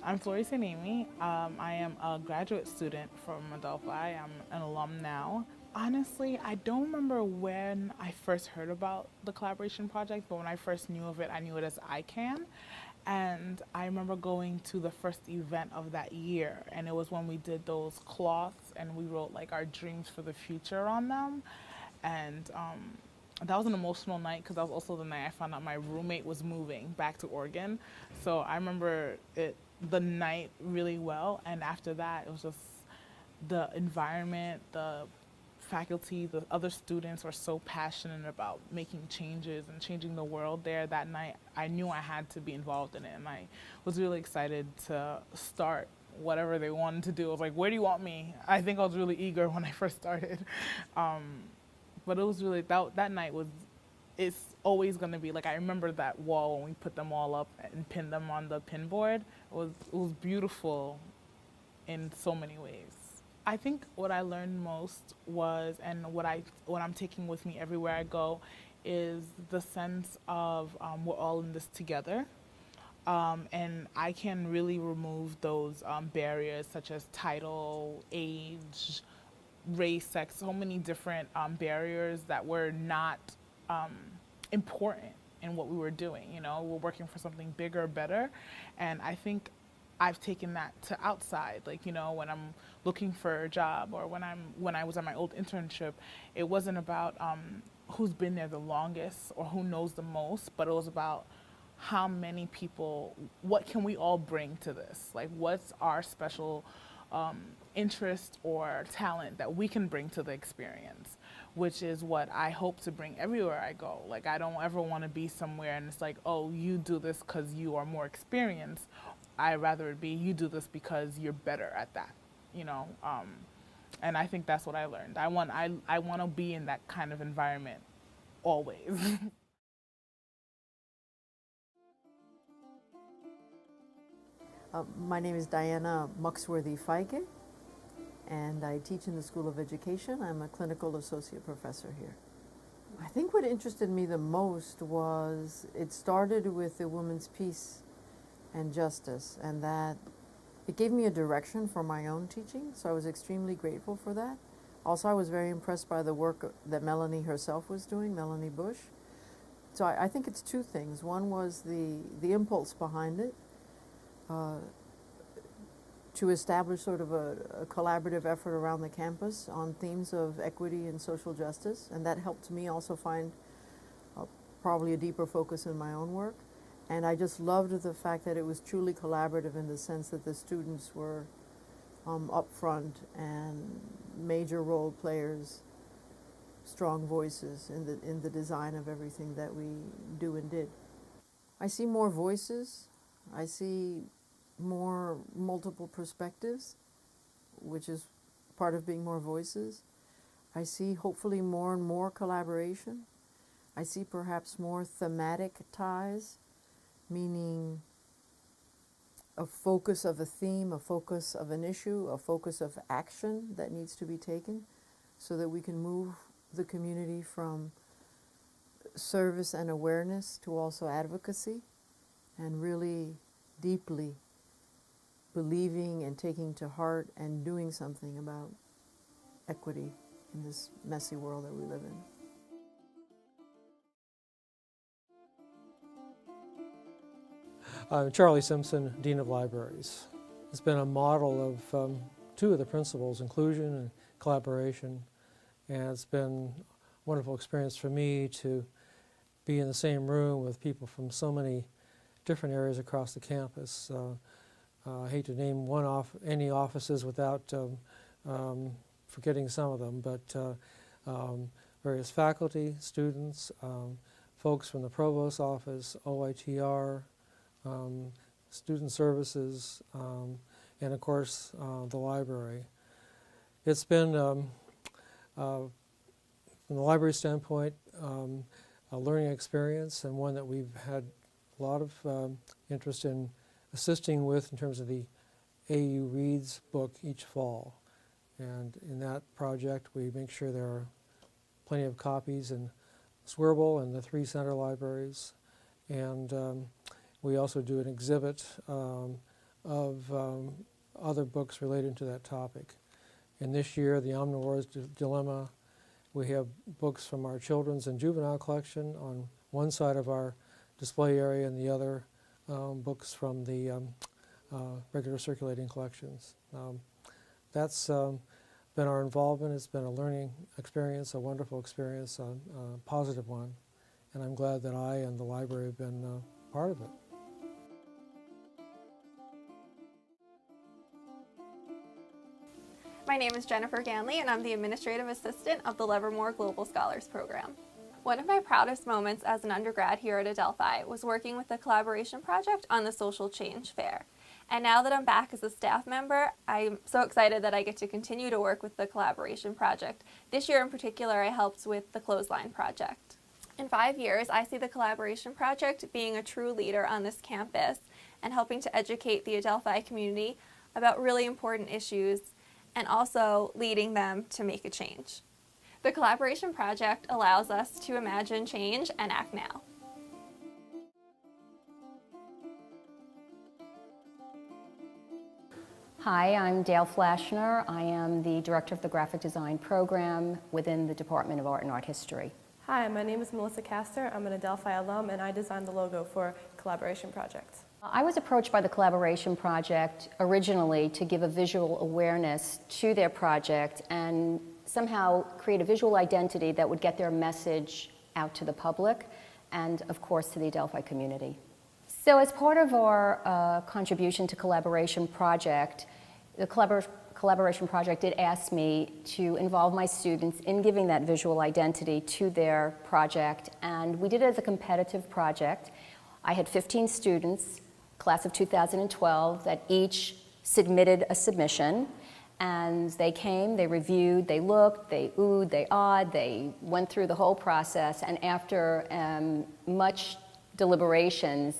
I'm Florrie Amy. I am a graduate student from Adelphi. I'm an alum now. Honestly, I don't remember when I first heard about the collaboration project, but when I first knew of it, I knew it as ICANN. And I remember going to the first event of that year, and it was when we did those cloths and we wrote like our dreams for the future on them. And that was an emotional night because that was also the night I found out my roommate was moving back to Oregon. So I remember the night really well. And after that, it was just the environment, the faculty, the other students were so passionate about making changes and changing the world there that night. I knew I had to be involved in it, and I was really excited to start whatever they wanted to do. I was like, where do you want me? I think I was really eager when I first started. Um, but it was really, that night was, it's always going to be, like I remember that wall when we put them all up and pinned them on the pin board. It was beautiful in so many ways. I think what I learned most was, and what I'm taking with me everywhere I go, is the sense of we're all in this together, and I can really remove those barriers such as title, age, race, sex, so many different barriers that were not um, important in what we were doing. You know, we're working for something bigger, better, and I think I've taken that to outside. Like, you know, when I'm looking for a job or when I was at my old internship, it wasn't about who's been there the longest or who knows the most, but it was about how many people, what can we all bring to this? Like, what's our special interest or talent that we can bring to the experience, which is what I hope to bring everywhere I go. Like, I don't ever want to be somewhere and it's like, oh, you do this because you are more experienced. I rather it be you do this because you're better at that, you know. And I think that's what I learned. I want to be in that kind of environment always. My name is Diana Muxworthy-Feige, and I teach in the School of Education. I'm a clinical associate professor here. I think what interested me the most was it started with the women's peace and justice, and that it gave me a direction for my own teaching, so I was extremely grateful for that. Also, I was very impressed by the work that Melanie herself was doing, Melanie Bush. So I think it's two things. One was the impulse behind it, to establish sort of a collaborative effort around the campus on themes of equity and social justice, and that helped me also find probably a deeper focus in my own work. And I just loved the fact that it was truly collaborative in the sense that the students were up front and major role players, strong voices in the design of everything that we do and did. I see more voices. I see more multiple perspectives, which is part of being more voices. I see hopefully more and more collaboration. I see perhaps more thematic ties, meaning a focus of a theme, a focus of an issue, a focus of action that needs to be taken so that we can move the community from service and awareness to also advocacy and really deeply believing and taking to heart and doing something about equity in this messy world that we live in. I'm Charlie Simpson, Dean of Libraries. It's been a model of two of the principles, inclusion and collaboration, and it's been a wonderful experience for me to be in the same room with people from so many different areas across the campus. I hate to name any offices without forgetting some of them, but various faculty, students, folks from the provost's office, OITR, student services, and of course the library. It's been, from the library standpoint, a learning experience, and one that we've had a lot of interest in assisting with in terms of the AU Reads book each fall. And in that project we make sure there are plenty of copies in Swerble and the 3 center libraries. And we also do an exhibit of other books related to that topic. And this year, The Omnivore's Dilemma, we have books from our children's and juvenile collection on one side of our display area, and the other books from the regular circulating collections. That's been our involvement. It's been a learning experience, a wonderful experience, a positive one, and I'm glad that I and the library have been part of it. My name is Jennifer Ganley, and I'm the Administrative Assistant of the Livermore Global Scholars Program. One of my proudest moments as an undergrad here at Adelphi was working with the collaboration project on the Social Change Fair. And now that I'm back as a staff member, I'm so excited that I get to continue to work with the collaboration project. This year in particular, I helped with the Clothesline Project. In 5 years, I see the collaboration project being a true leader on this campus and helping to educate the Adelphi community about really important issues and also leading them to make a change. The collaboration project allows us to imagine change and act now. Hi, I'm Dale Flashner. I am the Director of the Graphic Design Program within the Department of Art and Art History. Hi, my name is Melissa Castor. I'm an Adelphi alum, and I designed the logo for Collaboration Project. I was approached by the Collaboration Project originally to give a visual awareness to their project and somehow create a visual identity that would get their message out to the public and, of course, to the Adelphi community. So as part of our contribution to Collaboration Project, the Collaboration Project did ask me to involve my students in giving that visual identity to their project, and we did it as a competitive project. I had 15 students, class of 2012, that each submitted a submission, and they came, they reviewed, they looked, they oohed, they awed, they went through the whole process, and after much deliberations,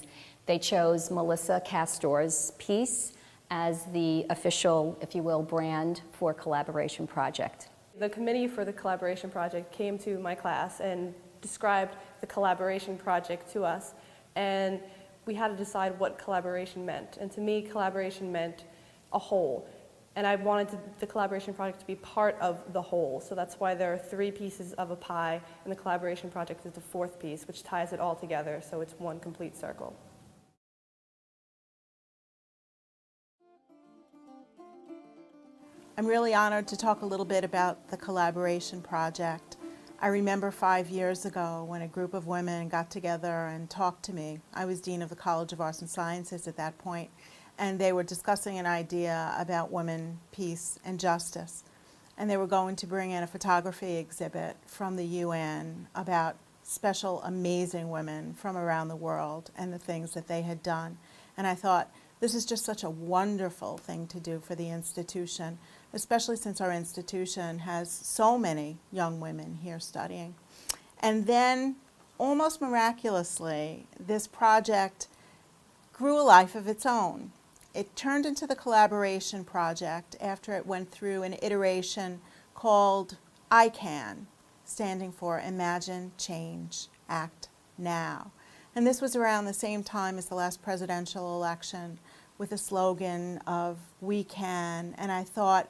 they chose Melissa Castor's piece as the official, if you will, brand for Collaboration Project. The committee for the Collaboration Project came to my class and described the Collaboration Project to us, and we had to decide what collaboration meant. And to me, collaboration meant a whole. And I wanted the Collaboration Project to be part of the whole. So that's why there are 3 pieces of a pie, and the Collaboration Project is the 4th piece, which ties it all together, so it's one complete circle. I'm really honored to talk a little bit about the Collaboration Project. I remember 5 years ago when a group of women got together and talked to me. I was Dean of the College of Arts and Sciences at that point, and they were discussing an idea about women, peace, and justice. And they were going to bring in a photography exhibit from the UN about special, amazing women from around the world and the things that they had done. And I thought, this is just such a wonderful thing to do for the institution, especially since our institution has so many young women here studying. And then, almost miraculously, this project grew a life of its own. It turned into the Collaboration Project after it went through an iteration called ICAN, standing for Imagine, Change, Act Now. And this was around the same time as the last presidential election, with a slogan of "We Can," and I thought,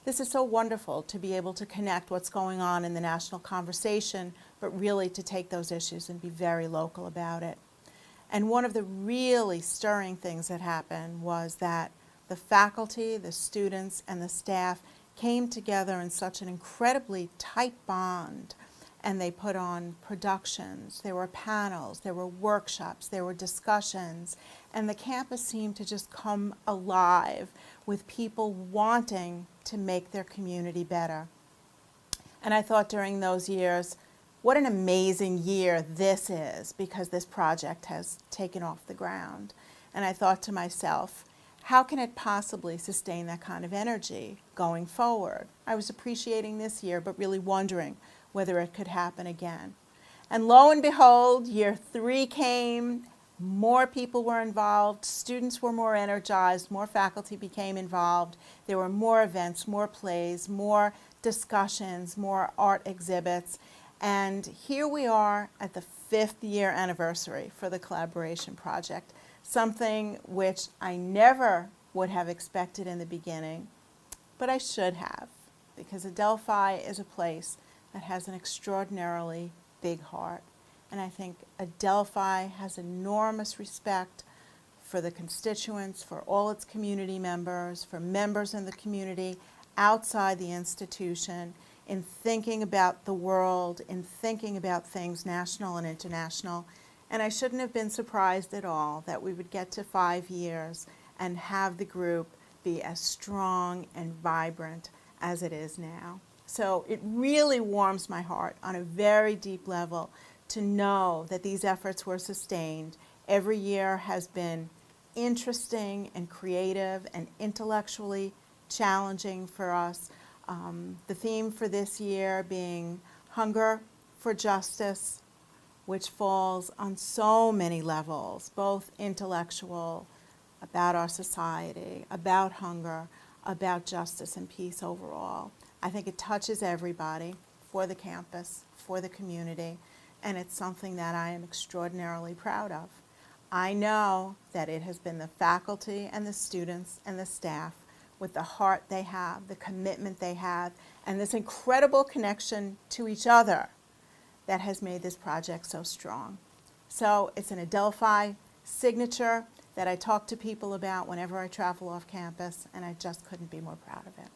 this is so wonderful to be able to connect what's going on in the national conversation, but really to take those issues and be very local about it. And one of the really stirring things that happened was that the faculty, the students, and the staff came together in such an incredibly tight bond, and they put on productions, there were panels, there were workshops, there were discussions, and the campus seemed to just come alive with people wanting to make their community better. And I thought during those years, what an amazing year this is, because this project has taken off the ground. And I thought to myself, how can it possibly sustain that kind of energy going forward? I was appreciating this year, but really wondering whether it could happen again. And lo and behold, year 3 came, more people were involved, students were more energized, more faculty became involved, there were more events, more plays, more discussions, more art exhibits, and here we are at the 5th year anniversary for the collaboration project, something which I never would have expected in the beginning, but I should have, because Adelphi is a place that has an extraordinarily big heart. And I think Adelphi has enormous respect for the constituents, for all its community members, for members in the community outside the institution, in thinking about the world, in thinking about things national and international. And I shouldn't have been surprised at all that we would get to 5 years and have the group be as strong and vibrant as it is now. So it really warms my heart on a very deep level to know that these efforts were sustained. Every year has been interesting and creative and intellectually challenging for us. The theme for this year being hunger for justice, which falls on so many levels, both intellectual, about our society, about hunger, about justice and peace overall. I think it touches everybody for the campus, for the community, and it's something that I am extraordinarily proud of. I know that it has been the faculty and the students and the staff, with the heart they have, the commitment they have, and this incredible connection to each other, that has made this project so strong. So it's an Adelphi signature that I talk to people about whenever I travel off campus, and I just couldn't be more proud of it.